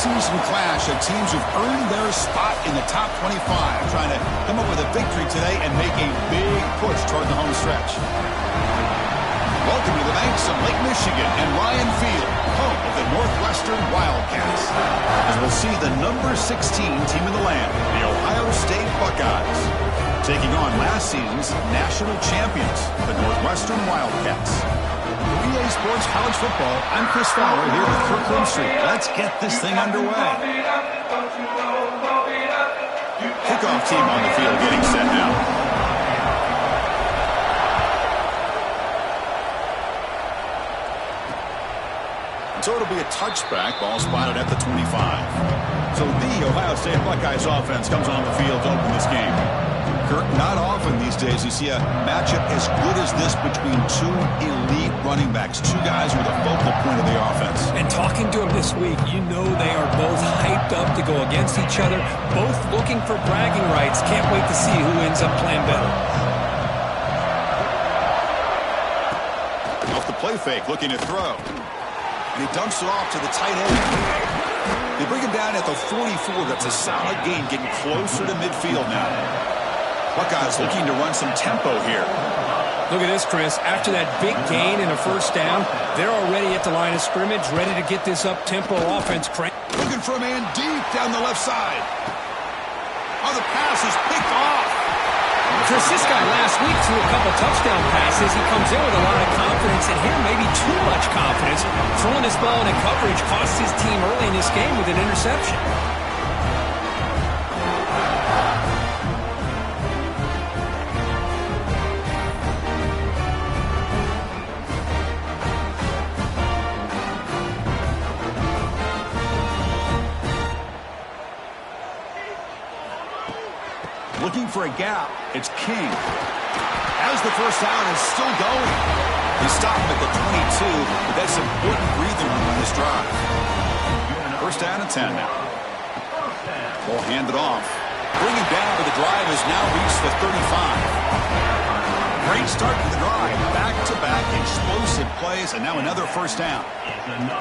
preseason clash of teams who've earned their spot in the top 25, trying to come up with a victory today and make a big push toward the home stretch. Welcome to the banks of Lake Michigan and Ryan Field, home of the Northwestern Wildcats, as we'll see the number 16 team in the land, the Ohio State Buckeyes, taking on last season's national champions, the Northwestern Wildcats. Relay Sports College Football, I'm Chris Fowler here with Kirkland Street. Let's get this thing underway. Kickoff team on the field getting set now. So it'll be a touchback, ball spotted at the 25. So the Ohio State Buckeyes offense comes on the field to open this game. Kirk, not often these days you see a matchup as good as this between two elite running backs, two guys who are the focal point of the offense. And talking to them this week, you know they are both hyped up to go against each other, both looking for bragging rights. Can't wait to see who ends up playing better. Off the play fake, looking to throw. And he dumps it off to the tight end. They bring him down at the 44. That's a solid gain, getting closer to midfield now. Buckeyes looking to run some tempo here. Look at this, Chris. After that big gain and a first down, they're already at the line of scrimmage, ready to get this up-tempo offense cranked. Looking for a man deep down the left side. Oh, the pass is picked off. Chris, this guy last week threw a couple touchdown passes. He comes in with a lot of confidence, and here maybe too much confidence. Throwing this ball into coverage cost his team early in this game with an interception. Looking for a gap. It's King. As the first down is still going. They stop him at the 22, but that's important breathing room on this drive. First down and 10 now. Ball handed off. Bringing down, but the drive has now reached the 35. Great start to the drive. Back-to-back explosive plays, and now another first down.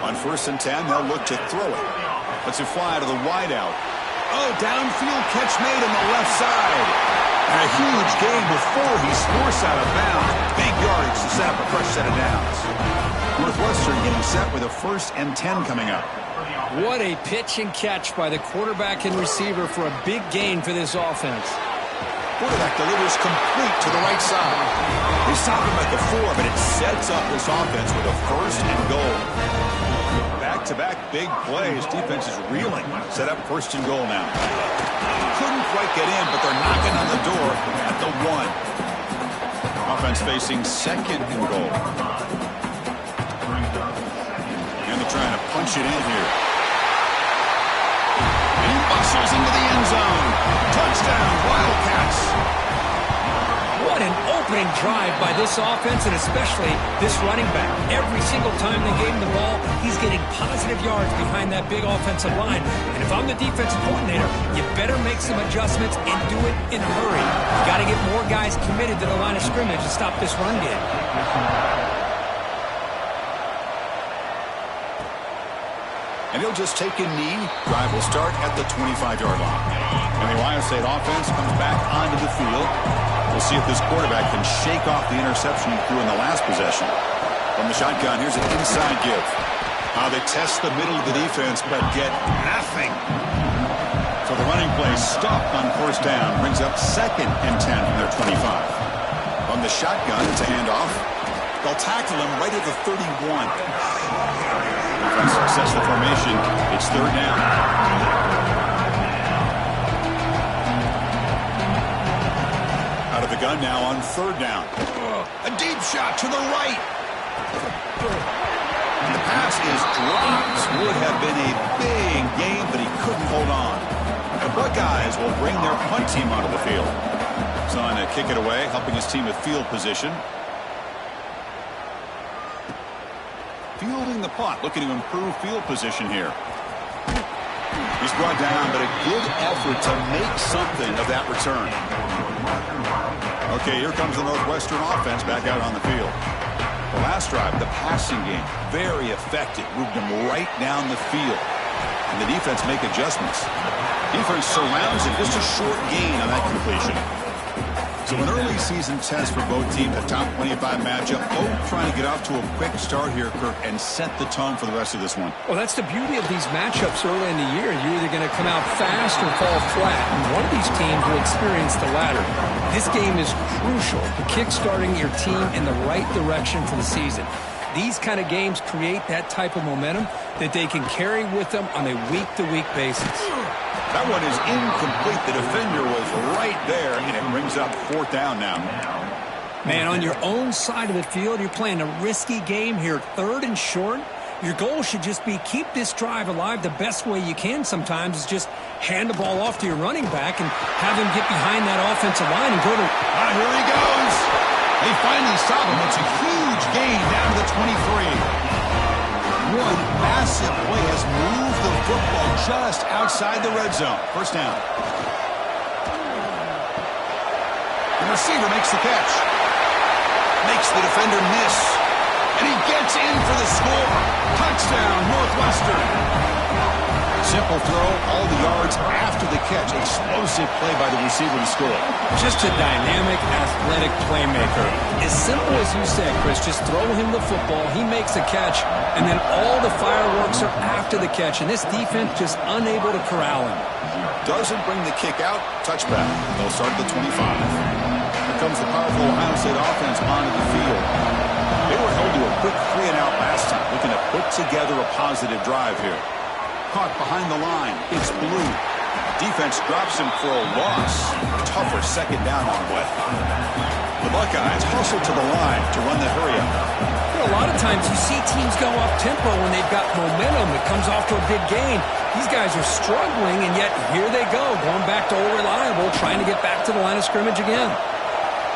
On first and 10, they'll look to throw it. Let's it fly to the wideout. Oh, downfield catch made on the left side. And a huge gain before he's forced out of bounds. Big yardage to set up a fresh set of downs. Northwestern getting set with a first and 10 coming up. What a pitch and catch by the quarterback and receiver for a big gain for this offense. Quarterback delivers complete to the right side. They stop him at the 4, but it sets up this offense with a first and goal. Back-to-back big plays. Defense is reeling. Set up first and goal now. Couldn't quite get in, but they're knocking on the door at the 1. Offense facing second and goal. And they're trying to punch it in here. And he bustles into the end zone. Touchdown, Wildcats. What an opening drive by this offense, and especially this running back. Every single time they gave him the ball, he's getting positive yards behind that big offensive line. And if I'm the defensive coordinator, you better make some adjustments and do it in a hurry. You got to get more guys committed to the line of scrimmage to stop this run game. And he'll just take a knee. Drive will start at the 25-yard line. And the Ohio State offense comes back onto the field. We'll see if this quarterback can shake off the interception he threw in the last possession. From the shotgun, here's an inside give. They test the middle of the defense, but get nothing. So the running play stopped on first down. Brings up second and 10 from their 25. From the shotgun, it's a handoff. They'll tackle him right at the 31. Defense success the formation. It's third down. Out of the gun now on third down. A deep shot to the right. And the pass is dropped. Would have been a big gain, but he couldn't hold on. The Buckeyes will bring their punt team onto the field. He's on to kick it away, helping his team with field position. Fielding the punt, looking to improve field position here. He's brought down, but a good effort to make something of that return. Okay, here comes the Northwestern offense back out on the field. The last drive, the passing game, very effective. Moved him right down the field. and the defense make adjustments. Defense surrounds it. Just a short gain on that completion. So an early season test for both teams, a top 25 matchup. Both trying to get off to a quick start here, Kirk, and set the tone for the rest of this one. Well, that's the beauty of these matchups early in the year. You're either going to come out fast or fall flat. And one of these teams will experience the latter. This game is crucial to kick-starting your team in the right direction for the season. These kind of games create that type of momentum that they can carry with them on a week-to-week basis. That one is incomplete. The defender was right there, and it brings up 4th down now. Man, on your own side of the field, you're playing a risky game here, 3rd and short. Your goal should just be keep this drive alive the best way you can sometimes is just hand the ball off to your running back and have him get behind that offensive line and go to... Here he goes. They finally stop him. It's a huge gain down to the 23. One massive play has moved the football just outside the red zone. 1st down. The receiver makes the catch. Makes the defender miss. And he gets in for the score. Touchdown, Northwestern. Simple throw, all the yards after the catch. Explosive play by the receiver to score. Just a dynamic, athletic playmaker. As simple as you said, Chris, just throw him the football, he makes a catch, and then all the fireworks are after the catch, and this defense just unable to corral him. Doesn't bring the kick out, touchback. They'll start at the 25. Here comes the powerful Ohio State offense onto the field. They were held to a quick 3-and-out last time, looking to put together a positive drive here. Caught behind the line. It's Blue. Defense drops him for a loss. Tougher 2nd down on Wet. The Buckeyes hustle to the line to run the hurry-up. A lot of times you see teams go up-tempo when they've got momentum. It comes off to a big gain. These guys are struggling, and yet here they go, going back to old reliable, trying to get back to the line of scrimmage again.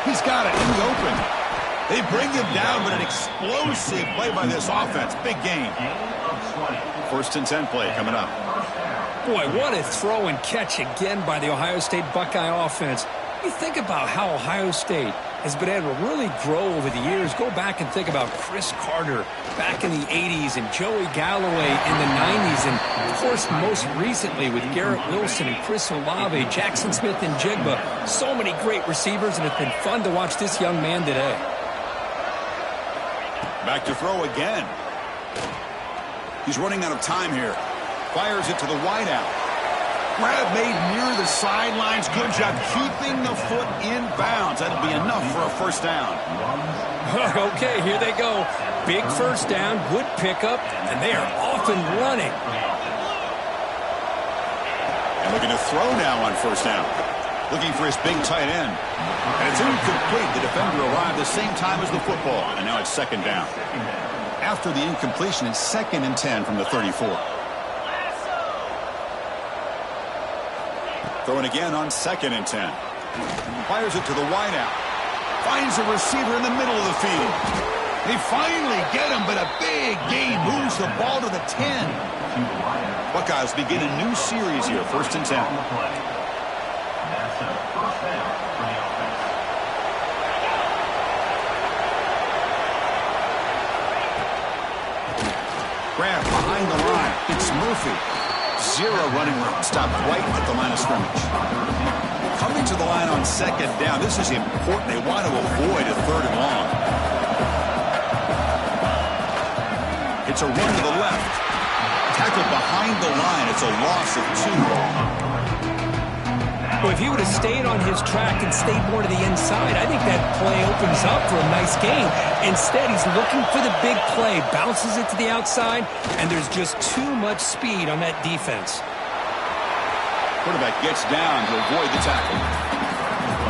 He's got it in the open. They bring him down, but an explosive play by this offense. Big gain. 1st and 10 play coming up. Boy, what a throw and catch again by the Ohio State Buckeye offense. You think about how Ohio State has been able to really grow over the years. Go back and think about Chris Carter back in the 80s and Joey Galloway in the 90s. And, of course, most recently with Garrett Wilson and Chris Olave, Jackson Smith and Jigba. So many great receivers, and it's been fun to watch this young man today. Back to throw again. He's running out of time here. Fires it to the wideout. Grab made near the sidelines. Good job keeping the foot in bounds. That'll be enough for a 1st down. Okay, here they go. Big 1st down, good pickup, and they are off and running. And looking to throw now on 1st down. Looking for his big tight end. And it's incomplete. The defender arrived the same time as the football. And now it's 2nd down. After the incompletion, it's 2nd and 10 from the 34. Throwing again on 2nd and 10. Fires it to the wideout. Finds a receiver in the middle of the field. They finally get him, but a big gain moves the ball to the 10. Buckeyes begin a new series here, 1st and 10. Grab behind the line. It's Murphy. 0 running room. Stopped right at the line of scrimmage. Coming to the line on 2nd down. This is important. They want to avoid a 3rd and long. It's a run to the left. Tackled behind the line. It's a loss of 2. Well, if he would have stayed on his track and stayed more to the inside, I think that play opens up for a nice gain. Instead, he's looking for the big play, bounces it to the outside, and there's just too much speed on that defense. Quarterback gets down to avoid the tackle.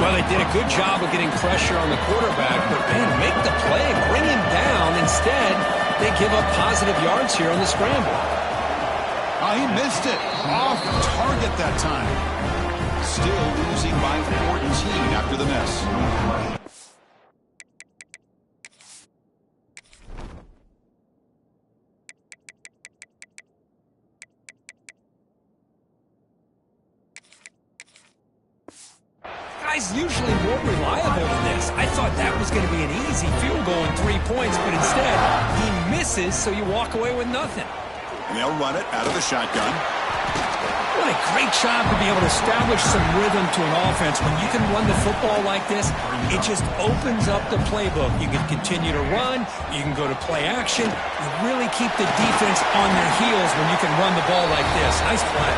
Well, they did a good job of getting pressure on the quarterback, but, man, make the play, bring him down. Instead, they give up positive yards here on the scramble. Oh, he missed it. Off target that time. Still losing by 14 after the miss. Guys usually more reliable than this. I thought that was going to be an easy field goal and 3 points, but instead he misses, so you walk away with nothing. And they'll run it out of the shotgun. What a great job to be able to establish some rhythm to an offense. When you can run the football like this, it just opens up the playbook. You can continue to run. You can go to play action. You really keep the defense on their heels when you can run the ball like this. Nice play.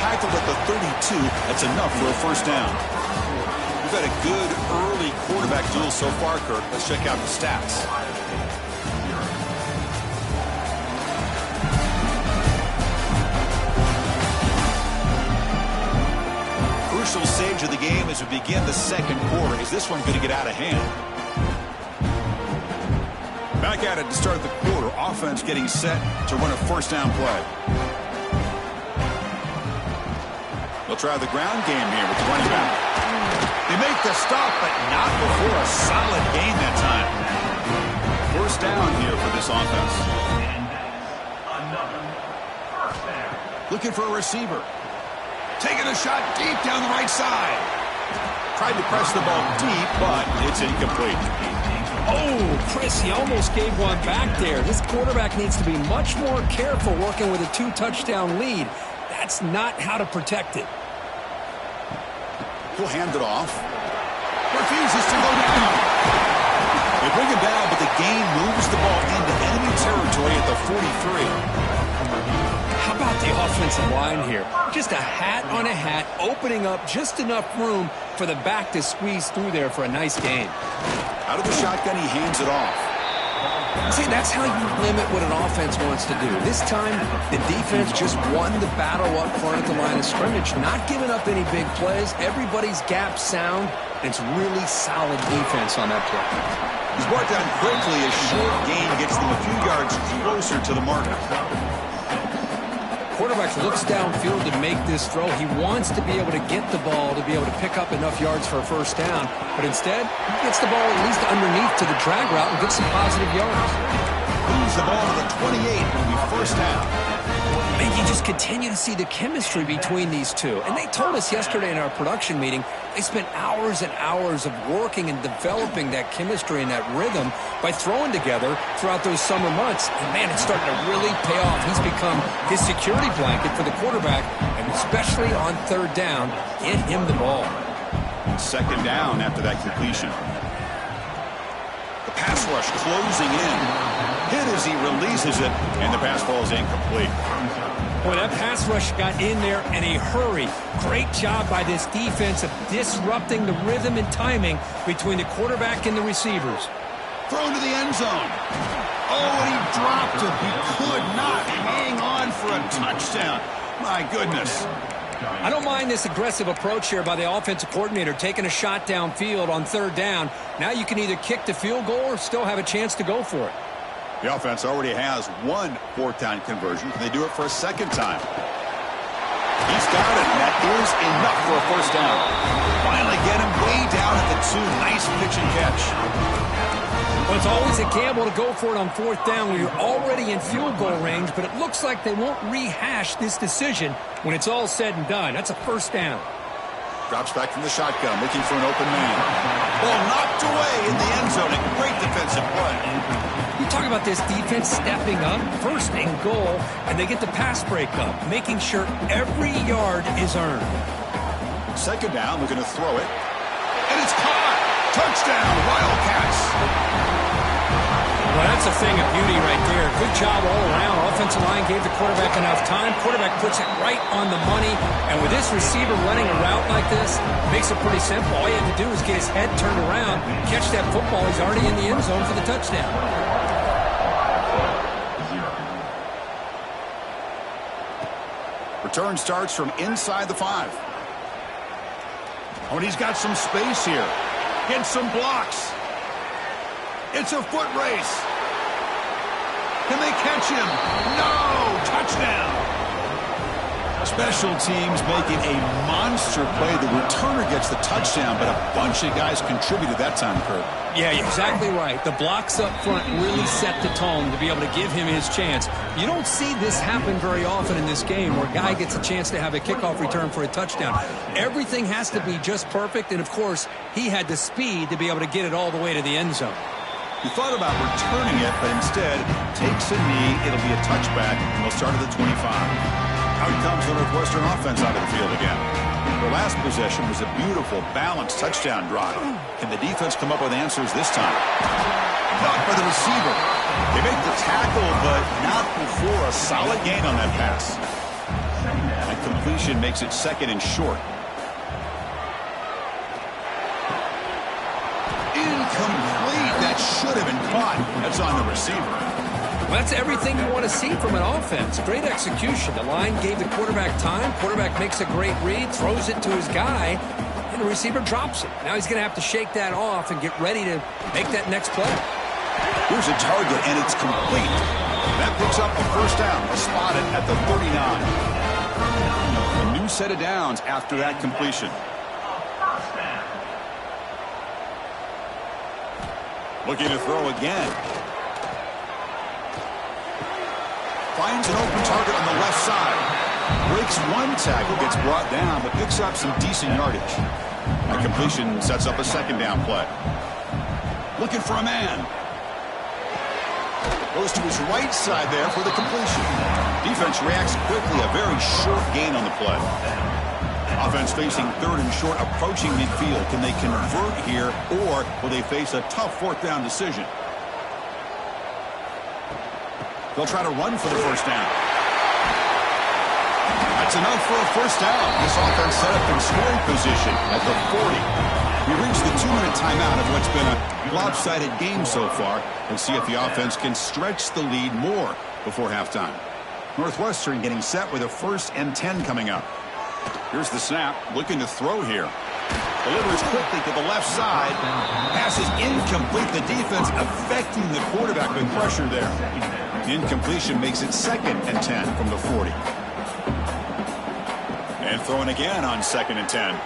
Tackled at the 32. That's enough for a first down. We've had a good early quarterback duel so far, Kirk. Let's check out the stats. Crucial stage of the game as we begin the second quarter. Is this one going to get out of hand? Back at it to start the quarter. Offense getting set to run a first down play. They'll try the ground game here with the running back. They make the stop, but not before a solid gain that time. First down here for this offense. Looking for a receiver. Taking a shot deep down the right side. Tried to press the ball deep, but it's incomplete. Oh, Chris, he almost gave one back there. This quarterback needs to be much more careful working with a 2-touchdown lead. That's not how to protect it. He'll hand it off. Refuses to go down. They bring him down, but the gain moves the ball into enemy territory at the 43. How about the offensive line here? Just a hat on a hat, opening up just enough room for the back to squeeze through there for a nice gain. Out of the shotgun, he hands it off. See, that's how you limit what an offense wants to do. This time, the defense just won the battle up front at the line of scrimmage, not giving up any big plays. Everybody's gap sound, and it's really solid defense on that play. He's brought down quickly. A short gain gets them a few yards closer to the mark. Quarterback looks downfield to make this throw. He wants to be able to get the ball to be able to pick up enough yards for a first down. But instead, he gets the ball at least underneath to the drag route and gets some positive yards. Moves the ball to the 28 when we first down. And you just continue to see the chemistry between these two. And they told us yesterday in our production meeting, they spent hours and hours of working and developing that chemistry and that rhythm by throwing together throughout those summer months. And, man, it's starting to really pay off. He's become his security blanket for the quarterback, and especially on third down, get him the ball. Second down after that completion. The pass rush closing in. Hit as he releases it, and the pass ball is incomplete. Boy, that pass rush got in there in a hurry. Great job by this defense of disrupting the rhythm and timing between the quarterback and the receivers. Thrown to the end zone. Oh, and he dropped it. He could not hang on for a touchdown. My goodness. I don't mind this aggressive approach here by the offensive coordinator, taking a shot downfield on third down. Now you can either kick the field goal or still have a chance to go for it. The offense already has one fourth down conversion. Can they do it for a second time? He's got it, and that is enough for a first down. Finally get him way down at the 2. Nice pitch and catch. Well, it's always a gamble to go for it on fourth down when you're already in field goal range, but it looks like they won't rehash this decision when it's all said and done. That's a first down. Drops back from the shotgun, looking for an open man. Ball knocked away in the end zone. A great defensive play. You talk about this defense stepping up, first and goal, and they get the pass break up, making sure every yard is earned. Second down, looking to throw it. And it's caught! Touchdown, Wildcats! Well, that's a thing of beauty right there. Good job all around. Offensive line gave the quarterback enough time. Quarterback puts it right on the money. And with this receiver running a route like this, it makes it pretty simple. All you have to do is get his head turned around, catch that football. He's already in the end zone for the touchdown. Return starts from inside the 5. Oh, and he's got some space here. Gets some blocks. It's a foot race. Can they catch him? No! Touchdown! Special teams making a monster play. The returner gets the touchdown, but a bunch of guys contributed that time, Kurt. Yeah, you're exactly right. The blocks up front really set the tone to be able to give him his chance. You don't see this happen very often in this game where a guy gets a chance to have a kickoff return for a touchdown. Everything has to be just perfect, and, of course, he had the speed to be able to get it all the way to the end zone. He thought about returning it, but instead takes a knee. It'll be a touchback, and they'll start at the 25. Out comes the Northwestern offense out of the field again. Their last possession was a beautiful, balanced touchdown drive. Can the defense come up with answers this time? Caught by the receiver. They make the tackle, but not before a solid gain on that pass. That completion makes it second and short. Incomplete. That should have been caught. That's on the receiver. Well, that's everything you want to see from an offense. Great execution. The line gave the quarterback time. Quarterback makes a great read, throws it to his guy, and the receiver drops it. Now he's going to have to shake that off and get ready to make that next play. Here's a target, and it's complete. That picks up a first down, spotted at the 39. A new set of downs after that completion. Looking to throw again. Finds an open target on the left side. Breaks one tackle, gets brought down, but picks up some decent yardage. That completion sets up a second down play. Looking for a man. Goes to his right side there for the completion. Defense reacts quickly, a very short gain on the play. Offense facing third and short, approaching midfield. Can they convert here, or will they face a tough fourth down decision? They'll try to run for the first down. That's enough for a first down. This offense set up in scoring position at the 40. We reach the 2-minute timeout of what's been a lopsided game so far. Let's see if the offense can stretch the lead more before halftime. Northwestern getting set with a 1st and 10 coming up. Here's the snap, looking to throw here. Delivers quickly to the left side. Pass is incomplete. The defense affecting the quarterback with pressure there. The incompletion makes it 2nd and 10 from the 40. And throwing again on 2nd and 10.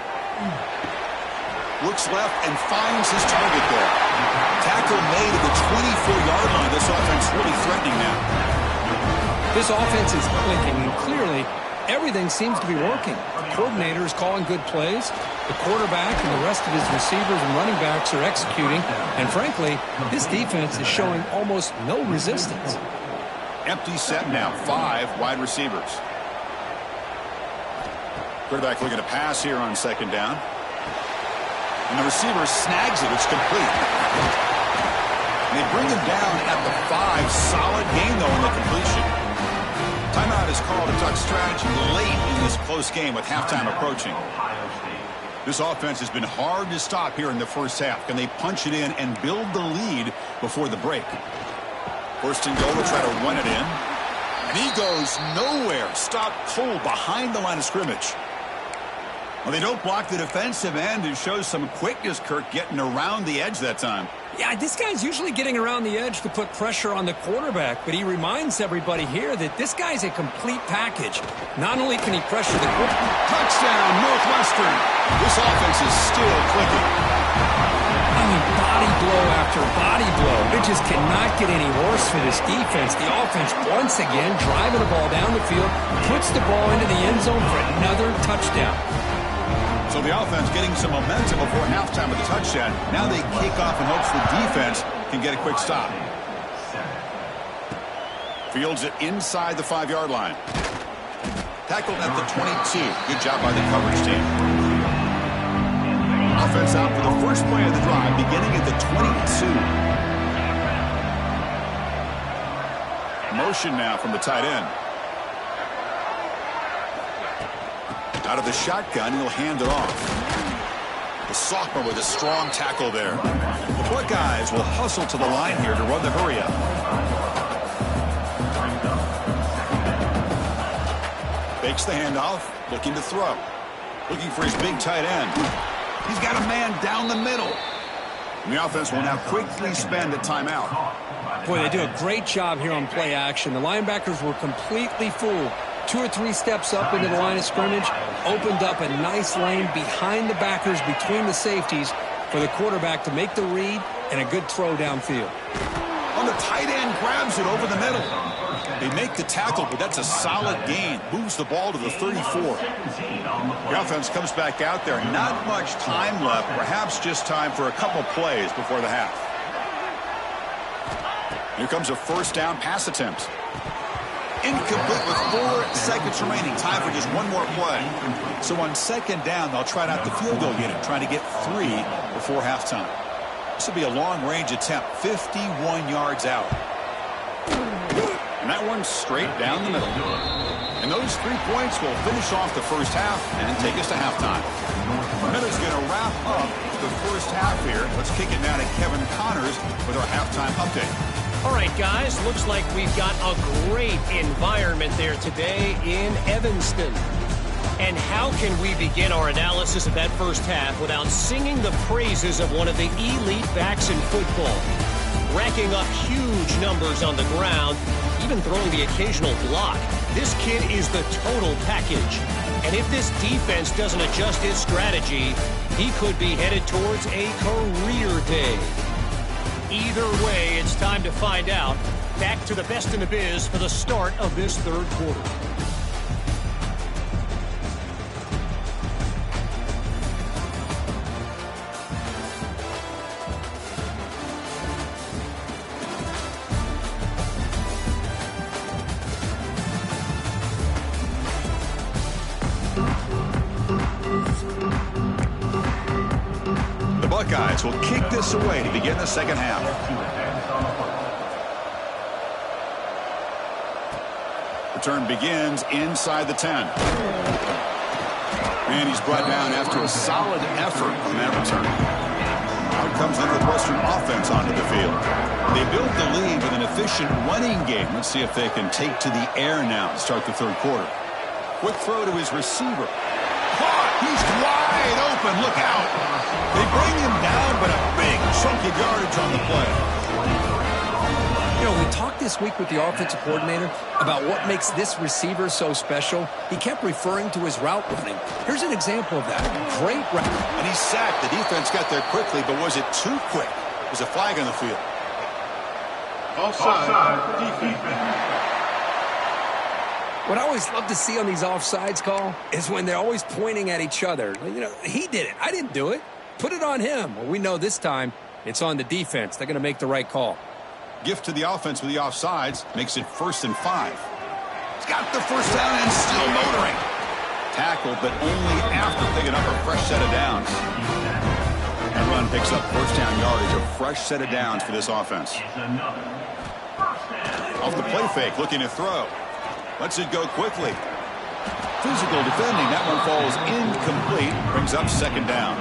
Looks left and finds his target there. Tackle made at the 24-yard line. This offense really threatening now. This offense is clicking, and clearly everything seems to be working. The coordinator is calling good plays. The quarterback and the rest of his receivers and running backs are executing. And frankly, this defense is showing almost no resistance. Empty set now, 5 wide receivers. Quarterback looking to pass here on 2nd down. And the receiver snags it. It's complete. And they bring him down at the 5. Solid gain, though, on the completion. Timeout is called to talk strategy late in this close game with halftime approaching. This offense has been hard to stop here in the first half. Can they punch it in and build the lead before the break? 1st and goal to try to run it in. And he goes nowhere. Stopped cold behind the line of scrimmage. Well, they don't block the defensive end and shows some quickness, Kirk, getting around the edge that time. Yeah, this guy's usually getting around the edge to put pressure on the quarterback, but he reminds everybody here that this guy's a complete package. Not only can he pressure the quarterback. Touchdown, Northwestern. This offense is still clicking. I mean, body blow after body blow. It just cannot get any worse for this defense. The offense, once again, driving the ball down the field, puts the ball into the end zone for another touchdown. So the offense getting some momentum before halftime with the touchdown. Now they kick off in hopes the defense can get a quick stop. Fields it inside the 5-yard line. Tackled at the 22. Good job by the coverage team. Offense out for the first play of the drive, beginning at the 22. Motion now from the tight end. Out of the shotgun, he'll hand it off. The sophomore with a strong tackle there. The Buckeyes will hustle to the line here to run the hurry-up. Fakes the handoff, looking to throw. Looking for his big tight end. He's got a man down the middle. And the offense will now quickly spend a timeout. Boy, they do a great job here on play action. The linebackers were completely fooled. 2 or 3 steps up into the line of scrimmage, opened up a nice lane behind the backers, between the safeties, for the quarterback to make the read and a good throw downfield. On the tight end, grabs it over the middle. They make the tackle, but that's a solid gain. Moves the ball to the 34. The offense comes back out there. Not much time left. Perhaps just time for a couple plays before the half. Here comes a first down pass attempt. Incomplete with 4 seconds remaining. Time for just one more play. So on second down, they'll try out the field goal unit, trying to get 3 before halftime. This will be a long-range attempt, 51 yards out. And that one's straight down the middle. And those 3 points will finish off the first half and take us to halftime. Miller's going to wrap up the first half here. Let's kick it now to Kevin Connors with our halftime update. All right, guys, looks like we've got a great environment there today in Evanston. And how can we begin our analysis of that first half without singing the praises of one of the elite backs in football? Racking up huge numbers on the ground, even throwing the occasional block. This kid is the total package. And if this defense doesn't adjust its strategy, he could be headed towards a career day. Either way, it's time to find out. Back to the best in the biz for the start of this third quarter. Buckeyes will kick this away to begin the second half. Return begins inside the 10. And he's brought down after a solid effort on that return. Out comes the Northwestern offense onto the field. They build the lead with an efficient running game. Let's see if they can take to the air now to start the third quarter. Quick throw to his receiver. Caught! He's wide open. Look out! They bring him down, but a big chunk of yardage on the play. You know, we talked this week with the offensive coordinator about what makes this receiver so special. He kept referring to his route running. Here's an example of that. Great route. And he's sacked. The defense got there quickly, but was it too quick? There's a flag on the field. Offside, defense. What I always love to see on these offsides call is when they're always pointing at each other. You know, he did it. I didn't do it. Put it on him. Well, we know this time it's on the defense. They're going to make the right call. Gift to the offense with the offsides. Makes it 1st and 5. He's got the first down and still motoring. Tackled, but only after picking up a fresh set of downs. And run picks up first down yardage. A fresh set of downs for this offense. Off the play fake, looking to throw. Lets it go quickly. Physical defending. That one falls incomplete. Brings up second down.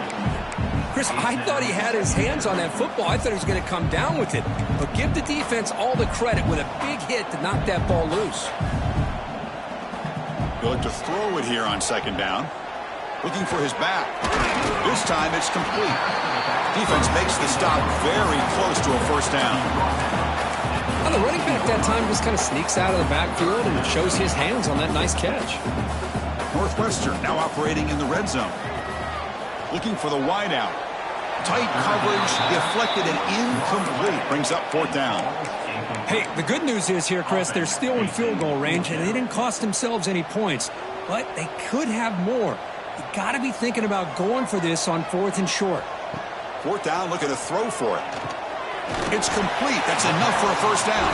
Chris, I thought he had his hands on that football. I thought he was going to come down with it. But give the defense all the credit with a big hit to knock that ball loose. He'll look to throw it here on second down. Looking for his back. This time it's complete. Defense makes the stop very close to a first down. Well, the running back that time just kind of sneaks out of the backfield and shows his hands on that nice catch. Northwestern now operating in the red zone. Looking for the wideout. Tight coverage, deflected and incomplete. Brings up fourth down. Hey, the good news is here, Chris, they're still in field goal range, and they didn't cost themselves any points. But they could have more. You got to be thinking about going for this on 4th and short. Fourth down, looking to throw for it. It's complete. That's enough for a first down.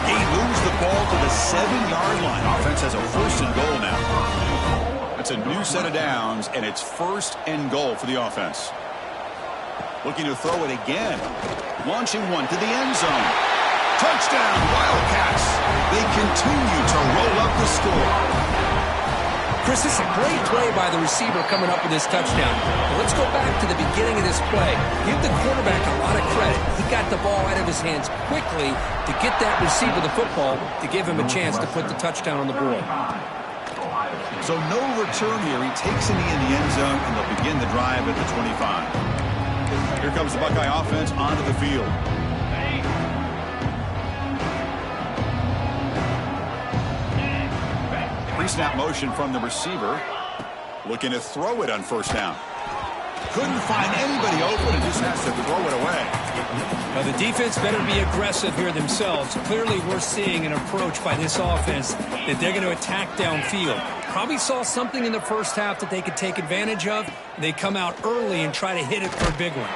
They lose the ball to the 7-yard line. Offense has a 1st and goal now. That's a new set of downs, and it's 1st and goal for the offense. Looking to throw it again. Launching one to the end zone. Touchdown, Wildcats. They continue to roll up the score. Chris, this is a great play by the receiver coming up with this touchdown. But let's go back to the beginning of this play. Give the quarterback a lot of credit. He got the ball out of his hands quickly to get that receiver the football to give him a chance to put the touchdown on the board. So no return here. He takes a knee in the end zone, and they'll begin the drive at the 25. Here comes the Buckeye offense onto the field. Pre-snap motion from the receiver. Looking to throw it on first down. Couldn't find anybody open and just has to throw it away. Now the defense better be aggressive here themselves. Clearly we're seeing an approach by this offense that they're going to attack downfield. Probably saw something in the first half that they could take advantage of. They come out early and try to hit it for a big one.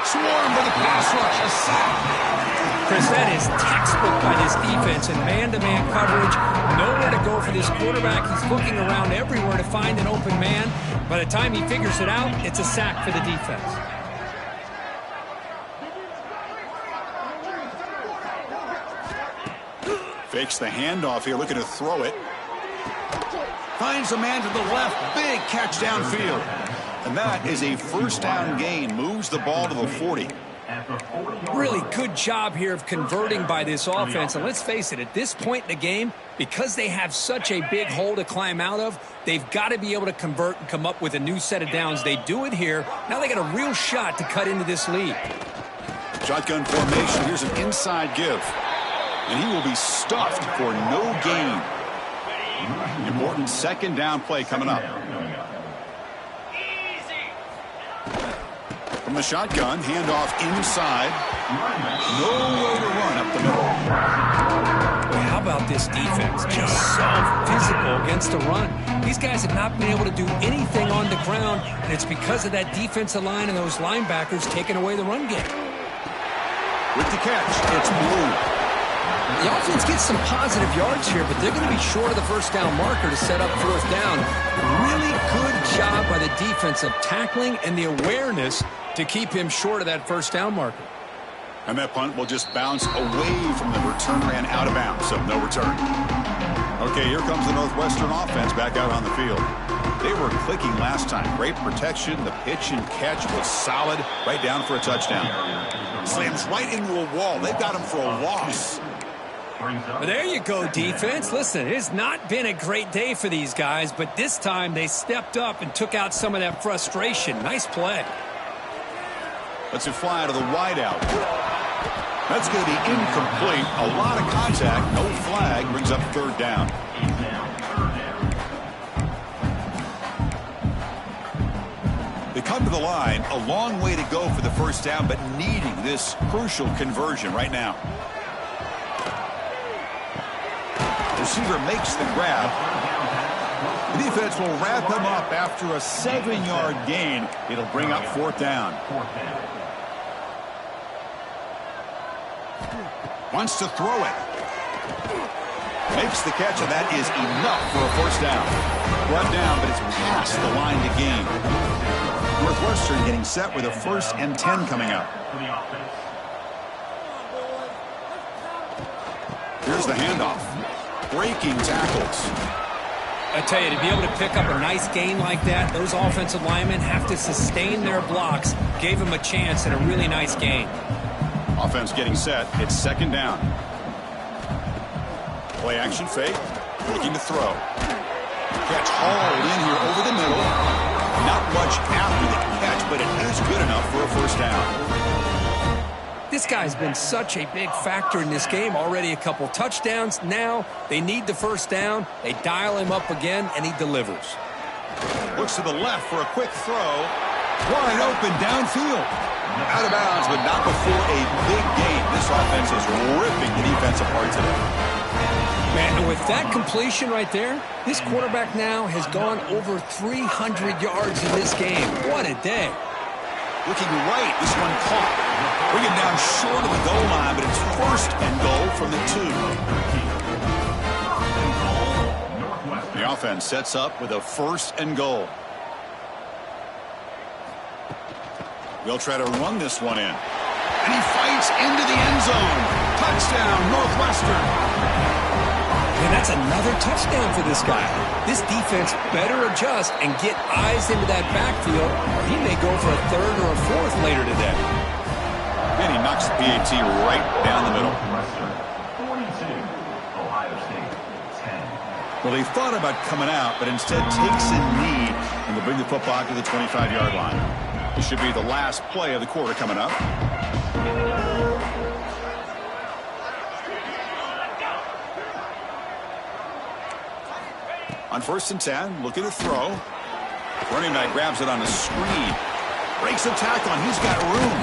Swarm for the pass rush. A sack. Chris, that is textbook by this defense in man-to-man coverage. Nowhere to go for this quarterback. He's looking around everywhere to find an open man. By the time he figures it out, it's a sack for the defense. Fakes the handoff here, looking to throw it. Finds a man to the left. Big catch downfield. And that is a first down gain. Moves the ball to the 40. Really good job here of converting by this offense. And let's face it, at this point in the game, because they have such a big hole to climb out of, they've got to be able to convert and come up with a new set of downs. They do it here. Now they got a real shot to cut into this lead. Shotgun formation. Here's an inside give. And he will be stuffed for no gain. Important second down play coming up. From the shotgun, handoff inside. Nowhere to run up the middle. How about this defense? Just so physical against the run. These guys have not been able to do anything on the ground, and it's because of that defensive line and those linebackers taking away the run game. With the catch, it's Blue. The offense gets some positive yards here, but they're going to be short of the first down marker to set up fourth down. Really good job by the defense of tackling and the awareness to keep him short of that first down marker. And that punt will just bounce away from the return man out of bounds, so no return. Okay, here comes the Northwestern offense back out on the field. They were clicking last time. Great protection. The pitch and catch was solid. Right down for a touchdown. Slams right into a wall. They've got him for a loss. Well, there you go, defense. Listen, it has not been a great day for these guys, but this time they stepped up and took out some of that frustration. Nice play. Let's it fly to the wideout. That's going to be incomplete. A lot of contact. No flag. Brings up third down. They come to the line. A long way to go for the first down, but needing this crucial conversion right now. Receiver makes the grab. The defense will wrap him up after a 7-yard gain. It'll bring up fourth down. Wants to throw it. Makes the catch, and that is enough for a first down. Brought down, but it's past the line to gain. Northwestern getting set with a 1st and 10 coming up. Here's the handoff. Breaking tackles. I tell you, to be able to pick up a nice gain like that, those offensive linemen have to sustain their blocks. Gave him a chance at a really nice gain. Offense getting set. It's second down. Play action fake. Looking to throw. Catch hauled in here over the middle. Not much after the catch, but it is good enough for a first down. This guy's been such a big factor in this game. Already a couple touchdowns. Now they need the first down. They dial him up again, and he delivers. Looks to the left for a quick throw. Wide open downfield. Out of bounds, but not before a big gain. This offense is ripping the defense apart today. Man, and with that completion right there, this quarterback now has gone over 300 yards in this game. What a day. Looking right, this one caught. Bring him down short of the goal line, but it's 1st and goal from the 2. The offense sets up with a 1st and goal. They'll try to run this one in. And he fights into the end zone. Touchdown, Northwestern. And that's another touchdown for this guy. This defense better adjust and get eyes into that backfield, or he may go for a 3rd or a 4th later today. And he knocks the PAT right down the middle. Well, he thought about coming out, but instead takes a knee and will bring the football to the 25-yard line. This should be the last play of the quarter coming up. On 1st and 10, looking to throw. Running back grabs it on the screen. Breaks a tackle, and he's got room.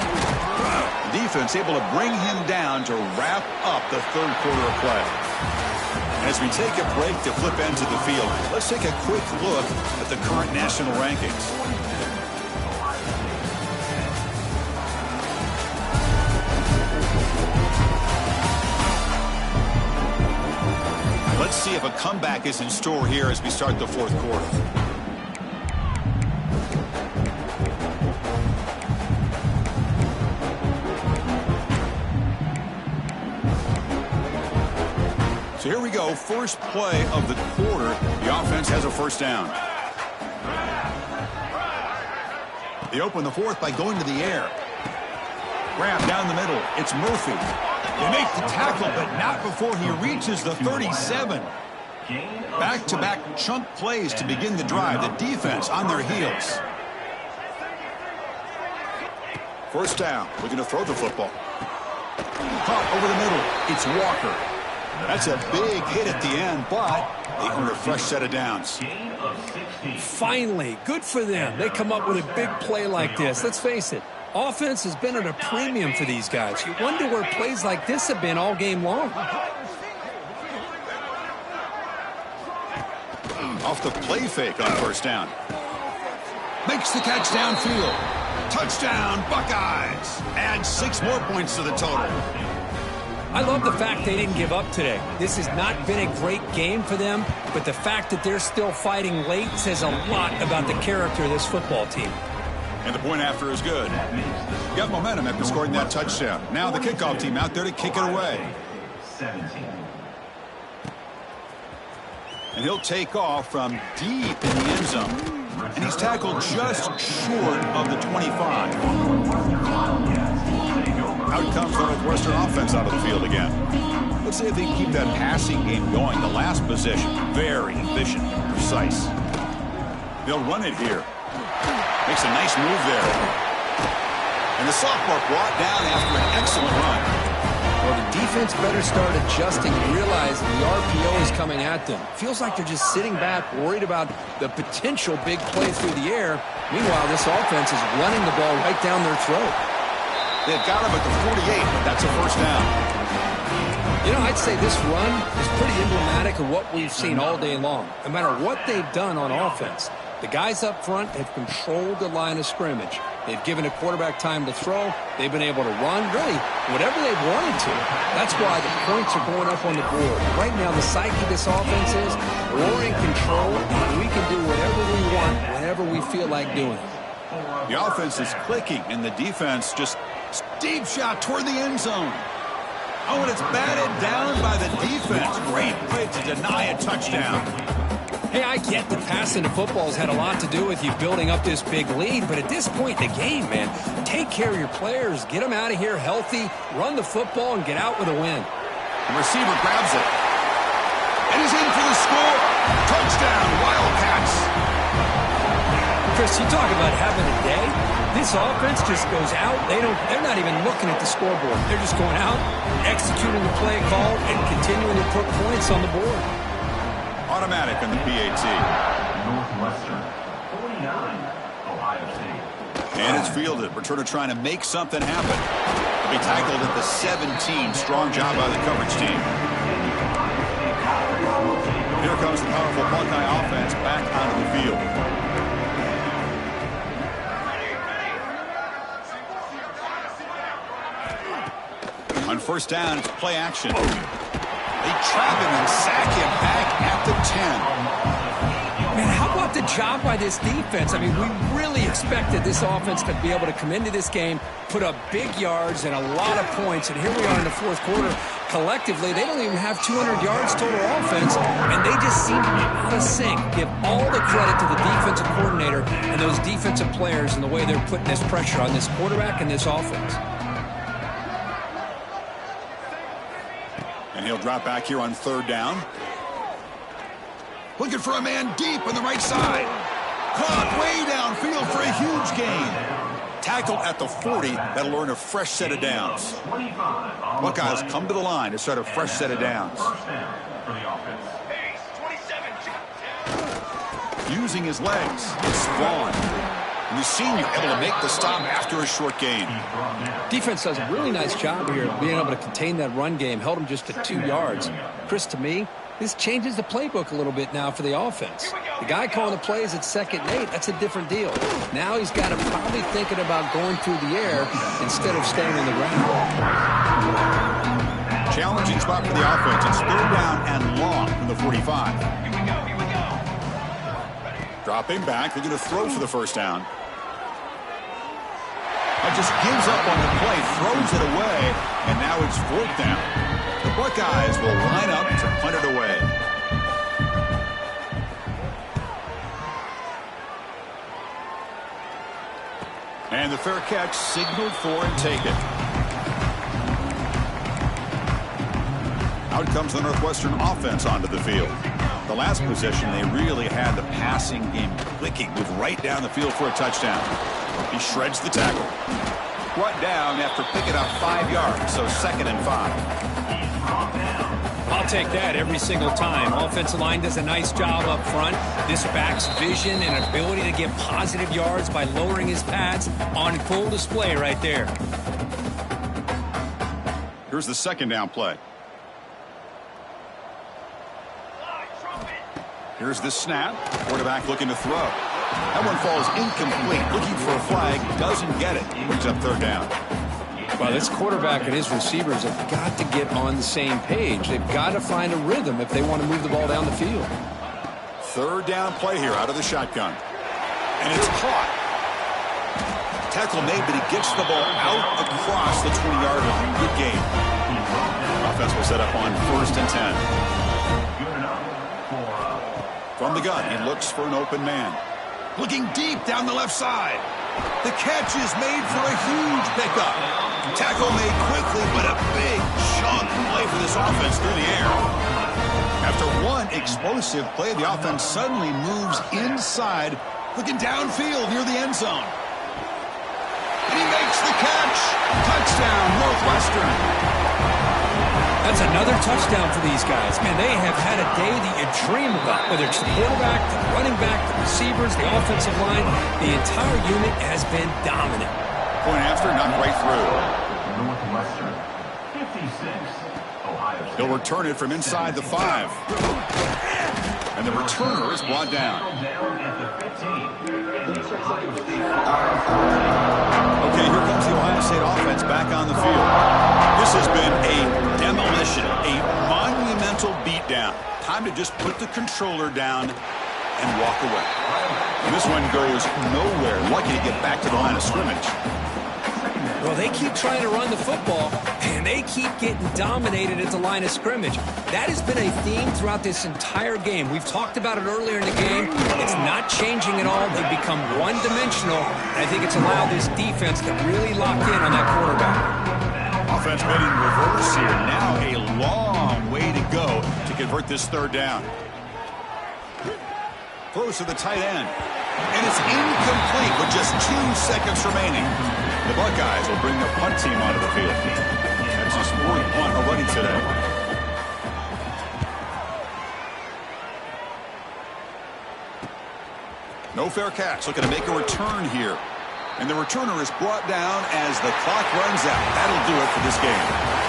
The defense able to bring him down to wrap up the 3rd quarter of play. As we take a break to flip into the field, let's take a quick look at the current national rankings. Let's see if a comeback is in store here as we start the fourth quarter. So here we go, first play of the quarter. The offense has a first down. They open the fourth by going to the air. Grab down the middle. It's Murphy. They make the tackle, but not before he reaches the 37. Back-to-back chunk plays to begin the drive. The defense on their heels. First down. We're going to throw the football. Caught over the middle. It's Walker. That's a big hit at the end, but they earn a fresh set of downs. Finally, good for them. They come up with a big play like this. Let's face it, offense has been at a premium for these guys. You wonder where plays like this have been all game long. Off the play fake on first down. Makes the catch downfield. Touchdown, Buckeyes. Add 6 more points to the total. I love the fact they didn't give up today. This has not been a great game for them, but the fact that they're still fighting late says a lot about the character of this football team. And the point after is good. Got momentum after scoring that touchdown. Now the kickoff team out there to kick it away. And he'll take off from deep in the end zone. And he's tackled just short of the 25. Out comes the Northwestern offense out of the field again. Let's see if they can keep that passing game going. The last possession, very efficient and precise. They'll run it here. Makes a nice move there. And the sophomore brought down after an excellent run. Well, the defense better start adjusting and realize the RPO is coming at them. Feels like they're just sitting back, worried about the potential big play through the air. Meanwhile, this offense is running the ball right down their throat. They've got him at the 48, but that's a first down. You know, I'd say this run is pretty emblematic of what we've seen all day long. No matter what they've done on offense, the guys up front have controlled the line of scrimmage. They've given a quarterback time to throw. They've been able to run, really, whatever they've wanted to. That's why the points are going up on the board. Right now, the psyche of this offense is we're in control, and we can do whatever we want whenever we feel like doing it. The offense is clicking, and the defense just deep shot toward the end zone. Oh, and it's batted down by the defense. Great play to deny a touchdown. Hey, I get the passing the football's had a lot to do with you building up this big lead, but at this point in the game, man, take care of your players, get them out of here healthy, run the football, and get out with a win. The receiver grabs it. And he's in for the score. Touchdown, Wildcats. Chris, you talk about having a day. This offense just goes out. They're not even looking at the scoreboard. They're just going out, executing the play call, and continuing to put points on the board. Automatic on the PAT. Northwestern, 49, Ohio State. And it's fielded. Returner trying to make something happen. He'll be tackled at the 17. Strong job by the coverage team. Here comes the powerful Buckeye offense back onto the field. On first down, it's play action. They trap him and sack him back at the 10. Man, how about the job by this defense? I mean, we really expected this offense to be able to come into this game, put up big yards and a lot of points, and here we are in the fourth quarter. Collectively, they don't even have 200 yards total offense, and they just seem to be out of sync. Give all the credit to the defensive coordinator and those defensive players and the way they're putting this pressure on this quarterback and this offense. And he'll drop back here on third down. Looking for a man deep on the right side. Caught way downfield for a huge gain. Tackled at the 40. That'll earn a fresh set of downs. Buckeyes come to the line to start a fresh set of downs. Using his legs, it's Vaughn. And the senior able to make the stop after a short gain. Defense does a really nice job here of being able to contain that run game. Held him just to 2 yards. Chris, to me, this changes the playbook a little bit now for the offense. The guy calling the plays at 2nd and 8, that's a different deal. Now he's got him probably thinking about going through the air instead of staying on the ground. Challenging spot for the offense. It's third down and long from the 45. Here we go. Dropping back. They're going to throw for the first down. But just gives up on the play, throws it away, and now it's fourth down. The Buckeyes will line up to punt it away. And the fair catch signaled for and taken. Out comes the Northwestern offense onto the field. The last possession, they really had the passing game clicking. Moved right down the field for a touchdown. He shreds the tackle. Brought down after picking up 5 yards, so 2nd and 5. I'll take that every single time. Offensive line does a nice job up front. This back's vision and ability to get positive yards by lowering his pads on full display right there. Here's the second down play. Here's the snap. Quarterback looking to throw. That one falls incomplete. Looking for a flag. Doesn't get it. Brings up third down. Well, this quarterback and his receivers have got to get on the same page. They've got to find a rhythm if they want to move the ball down the field. Third down play here out of the shotgun. And it's caught. Tackle made, but he gets the ball out across the 20-yard line. Good game. Offense will set up on 1st and 10. From the gun, he looks for an open man. Looking deep down the left side. The catch is made for a huge pickup. Tackle made quickly, but a big chunk play for this offense through the air. After one explosive play, the offense suddenly moves inside, looking downfield near the end zone. And he makes the catch. Touchdown, Northwestern. That's another touchdown for these guys. Man, they have had a day that you dream about. Whether it's the quarterback, the running back, the receivers, the offensive line, the entire unit has been dominant. Point after, not right through. Northwestern, 56. Ohio State. He'll return it from inside the 5. And the returner is brought down. Down at the 15. And the Ohio State. Okay, here comes the Ohio State offense back on the field. This has been a demolition, a monumental beatdown. Time to just put the controller down and walk away. And this one goes nowhere. Lucky to get back to the line of scrimmage. Well, they keep trying to run the football, and they keep getting dominated at the line of scrimmage. That has been a theme throughout this entire game. We've talked about it earlier in the game. It's not changing at all. They've become one-dimensional. I think it's allowed this defense to really lock in on that quarterback. Offense made in reverse here. Now a long way to go to convert this third down. Throws to the tight end. And it's incomplete with just 2 seconds remaining. The Buckeyes will bring the punt team onto the field. That's his 4th punt already today. No fair catch. Looking to make a return here. And the returner is brought down as the clock runs out. That'll do it for this game.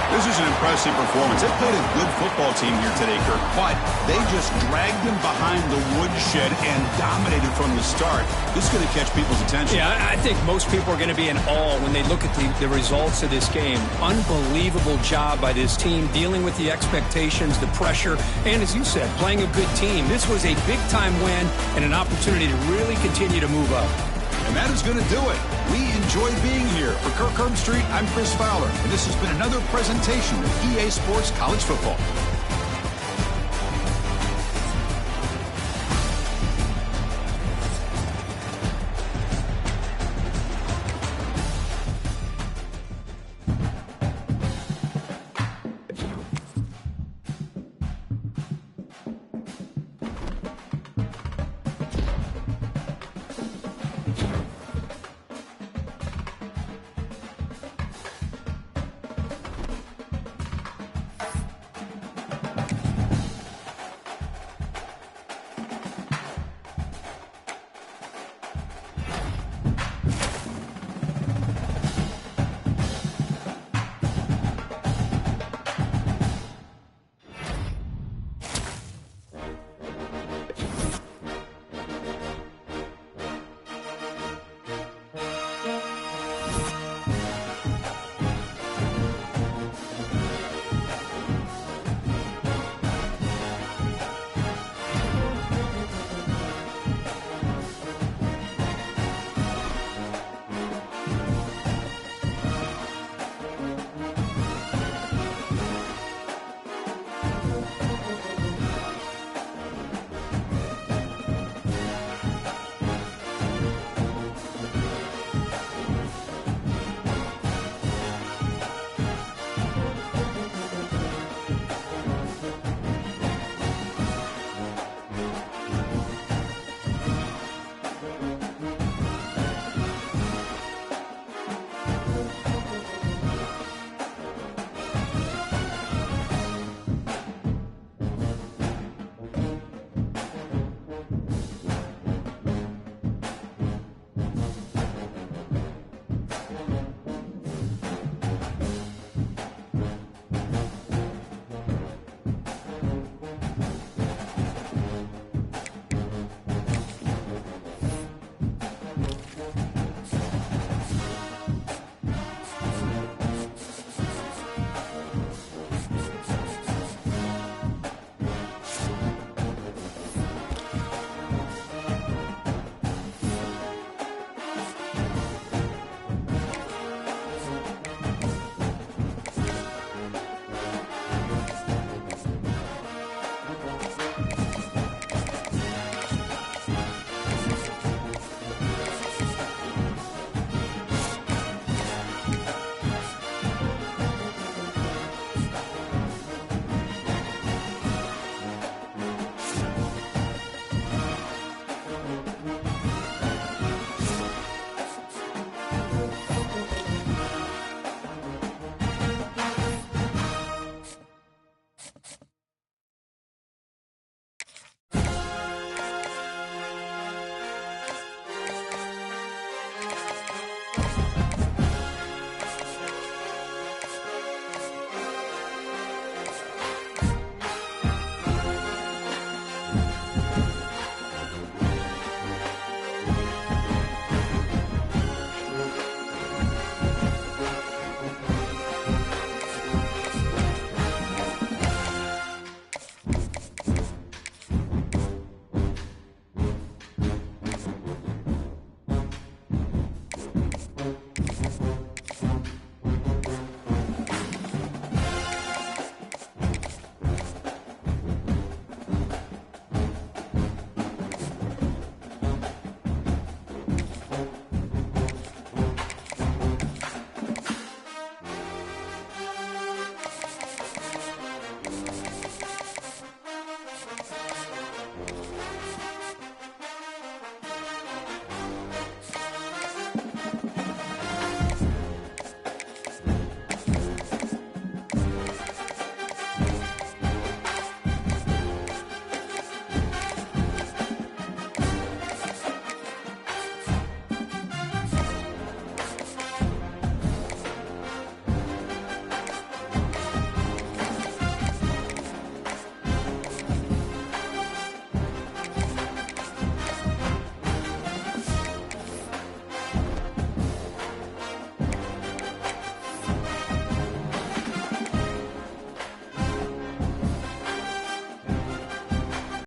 This is an impressive performance. They played a good football team here today, Kirk, but they just dragged them behind the woodshed and dominated from the start. This is going to catch people's attention. Yeah, I think most people are going to be in awe when they look at the results of this game. Unbelievable job by this team, dealing with the expectations, the pressure, and as you said, playing a good team. This was a big-time win and an opportunity to really continue to move up. And that is going to do it. We enjoyed being here. For Kirk Herbstreit, I'm Chris Fowler, and this has been another presentation of EA Sports College Football.